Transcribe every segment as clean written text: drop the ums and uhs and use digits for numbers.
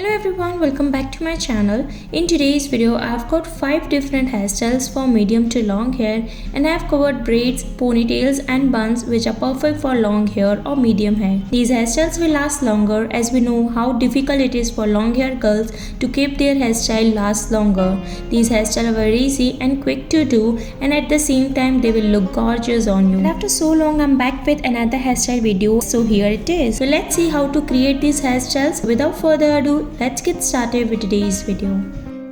Hello everyone, welcome back to my channel. In today's video, I've got 5 different hairstyles for medium to long hair, and I've covered braids, ponytails and buns which are perfect for long hair or medium hair. These hairstyles will last longer as we know how difficult it is for long hair girls to keep their hairstyle last longer. These hairstyles are very easy and quick to do, and at the same time they will look gorgeous on you. And after so long, I'm back with another hairstyle video, so here it is. So let's see how to create these hairstyles. Without further ado, let's get started with today's video.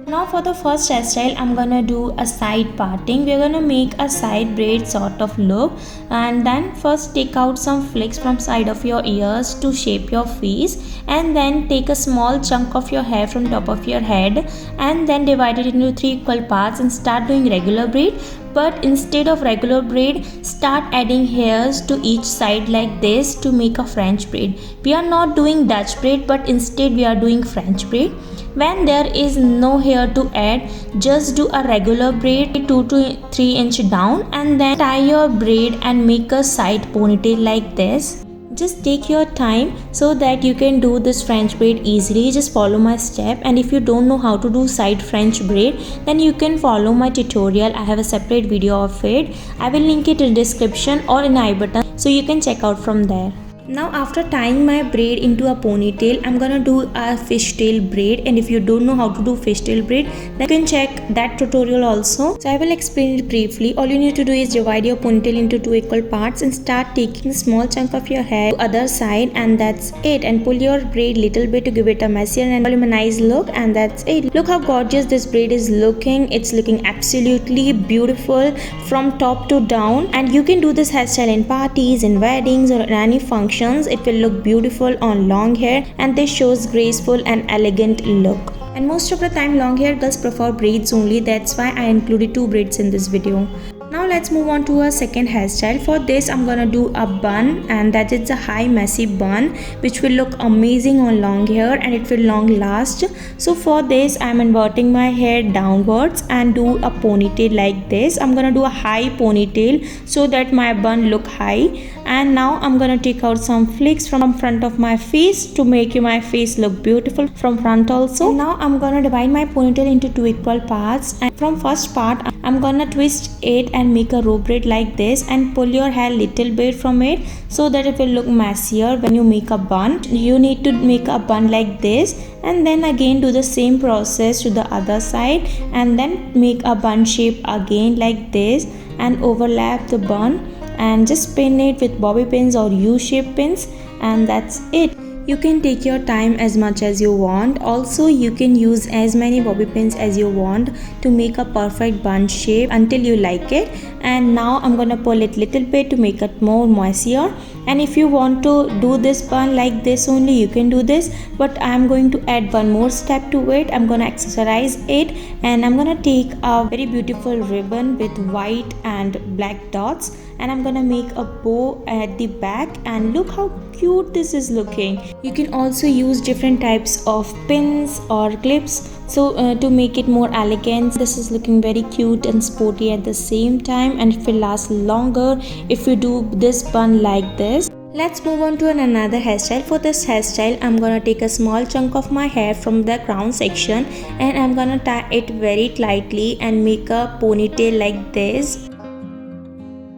Now for the first hairstyle, I'm gonna do a side parting. We're gonna make a side braid sort of look, and then first take out some flicks from side of your ears to shape your face, and then take a small chunk of your hair from top of your head and then divide it into 3 equal parts and start doing regular braid. But instead of regular braid, start adding hairs to each side like this to make a French braid. We are not doing Dutch braid, but instead we are doing French braid. When there is no hair to add, just do a regular braid 2 to 3 inch down and then tie your braid and make a side ponytail like this. Just take your time so that you can do this French braid easily. Just follow my step, and if you don't know how to do side French braid, then you can follow my tutorial. I have a separate video of it. I will link it in the description or in I button so you can check out from there. Now after tying my braid into a ponytail, I'm gonna do a fishtail braid, and if you don't know how to do fishtail braid, then you can check that tutorial also. So I will explain it briefly. All you need to do is divide your ponytail into 2 equal parts and start taking a small chunk of your hair to other side, and that's it. And pull your braid little bit to give it a messier and voluminized look, and that's it. Look how gorgeous this braid is looking. It's looking absolutely beautiful from top to down, and you can do this hairstyle in parties, in weddings or in any function. It will look beautiful on long hair, and this shows graceful and elegant look. And most of the time long hair girls prefer braids only, that's why I included 2 braids in this video. Now let's move on to a second hairstyle. For this I'm gonna do a bun, and that is a high messy bun which will look amazing on long hair and it will long last. So for this I'm inverting my hair downwards and do a ponytail like this. I'm gonna do a high ponytail so that my bun look high. And now I'm gonna take out some flicks from front of my face to make my face look beautiful from front also. And now I'm gonna divide my ponytail into 2 equal parts, and from first part I'm gonna twist it and make a row braid like this, and pull your hair little bit from it so that it will look messier when you make a bun. You need to make a bun like this, and then again do the same process to the other side, and then make a bun shape again like this and overlap the bun, and just pin it with bobby pins or U-shaped pins, and that's it. You can take your time as much as you want. Also you can use as many bobby pins as you want to make a perfect bun shape until you like it. And now I'm gonna pull it little bit to make it more messier, and if you want to do this bun like this only, you can do this, but I'm going to add one more step to it. I'm gonna accessorize it, and I'm gonna take a very beautiful ribbon with white and black dots, and I'm gonna make a bow at the back, and look how cute this is looking. You can also use different types of pins or clips to make it more elegant. This is looking very cute and sporty at the same time, and it will last longer if you do this bun like this. Let's move on to another hairstyle. For this hairstyle I'm gonna take a small chunk of my hair from the crown section, and I'm gonna tie it very tightly and make a ponytail like this.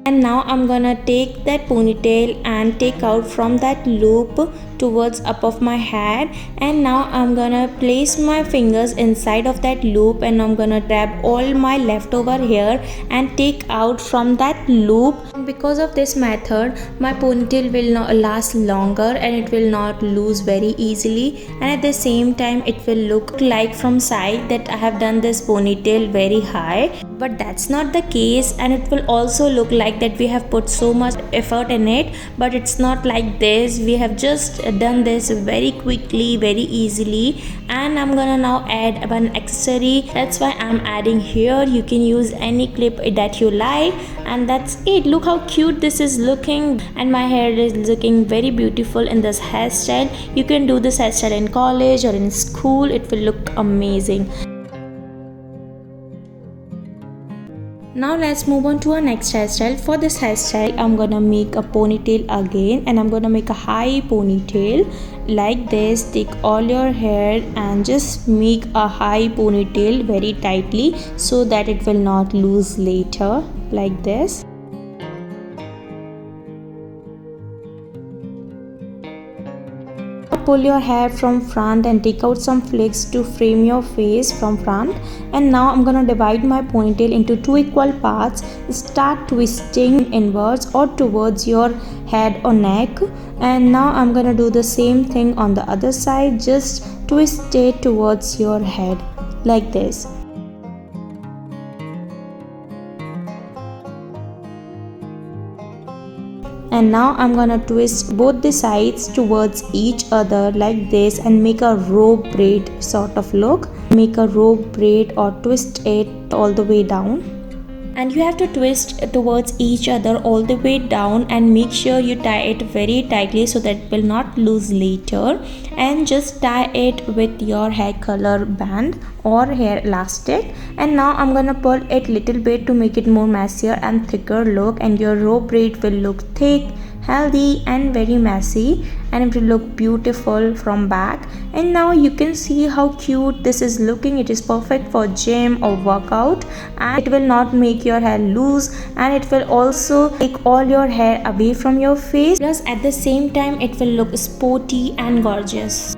And now I'm gonna take that ponytail and take out from that loop towards up of my head, and now I'm gonna place my fingers inside of that loop, and I'm gonna grab all my leftover hair and take out from that loop. Because of this method my ponytail will not last longer, and it will not lose very easily, and at the same time it will look like from side that I have done this ponytail very high, but that's not the case. And it will also look like that we have put so much effort in it, but it's not like this. We have just done this very quickly, very easily. And I'm gonna now add one accessory. That's why I'm adding here. You can use any clip that you like, and that's it. Look how cute this is looking, and my hair is looking very beautiful in this hairstyle. You can do this hairstyle in college or in school. It will look amazing. Now let's move on to our next hairstyle. For this hairstyle, I'm gonna make a ponytail again, and I'm gonna make a high ponytail like this. Take all your hair and just make a high ponytail very tightly so that it will not lose later, like this. Pull your hair from front and take out some flicks to frame your face from front. And now I'm gonna divide my ponytail into 2 equal parts. Start twisting inwards or towards your head or neck, and now I'm gonna do the same thing on the other side. Just twist it towards your head like this. And now I'm gonna twist both the sides towards each other like this and make a rope braid sort of look. Make a rope braid or twist it all the way down. And you have to twist towards each other all the way down, and make sure you tie it very tightly so that it will not lose later. And just tie it with your hair color band or hair elastic. And now I'm gonna pull it little bit to make it more messier and thicker look, and your rope braid will look thick, healthy and very messy, and it will look beautiful from back. And now you can see how cute this is looking. It is perfect for gym or workout, and it will not make your hair loose, and it will also take all your hair away from your face, plus at the same time it will look sporty and gorgeous.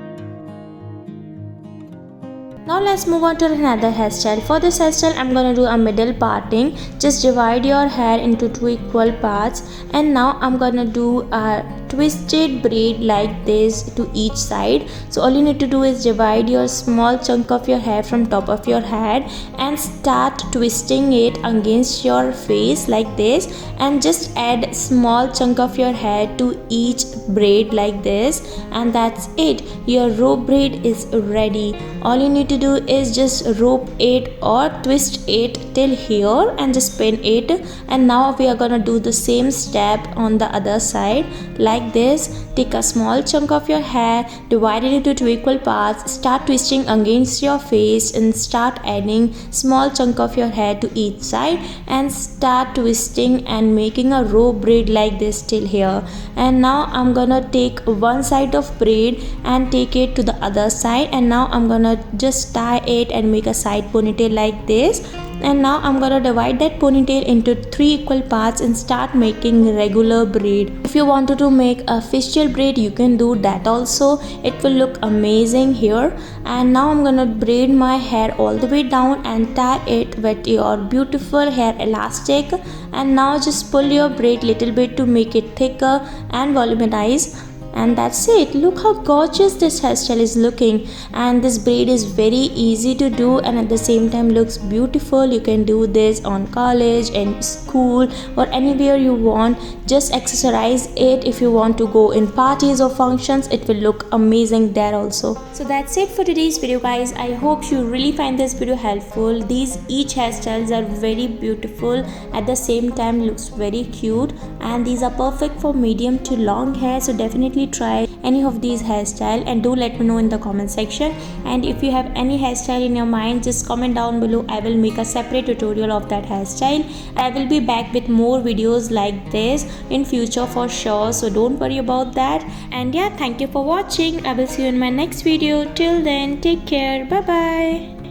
Now let's move on to another hairstyle. For this hairstyle, I'm gonna do a middle parting. Just divide your hair into 2 equal parts, and now I'm gonna do a twisted braid like this to each side. So all you need to do is divide your small chunk of your hair from top of your head and start twisting it against your face like this, and just add small chunk of your hair to each braid like this, and that's it. Your rope braid is ready. All you need to do is just rope it or twist it till here and just spin it. And now we are gonna do the same step on the other side like this. Take a small chunk of your hair, divide it into 2 equal parts, start twisting against your face, and start adding small chunk of your hair to each side, and start twisting and making a rope braid like this till here. And now I'm gonna take one side of braid and take it to the other side, and now I'm gonna just tie it and make a side ponytail like this. And now I'm gonna divide that ponytail into 3 equal parts and start making regular braid. If you wanted to make a fishtail braid, you can do that also. It will look amazing here. And now I'm gonna braid my hair all the way down and tie it with your beautiful hair elastic. And now just pull your braid little bit to make it thicker and voluminized. And that's it. Look how gorgeous this hairstyle is looking, and this braid is very easy to do and at the same time looks beautiful. You can do this on college and school or anywhere you want. Just accessorize it. If you want to go in parties or functions, it will look amazing there also. So that's it for today's video, guys. I hope you really find this video helpful. These each hairstyles are very beautiful, at the same time looks very cute, and these are perfect for medium to long hair. So definitely try any of these hairstyle and do let me know in the comment section. And if you have any hairstyle in your mind, just comment down below. I will make a separate tutorial of that hairstyle. I will be back with more videos like this in future for sure, so don't worry about that. And yeah, thank you for watching. I will see you in my next video. Till then, take care. Bye bye.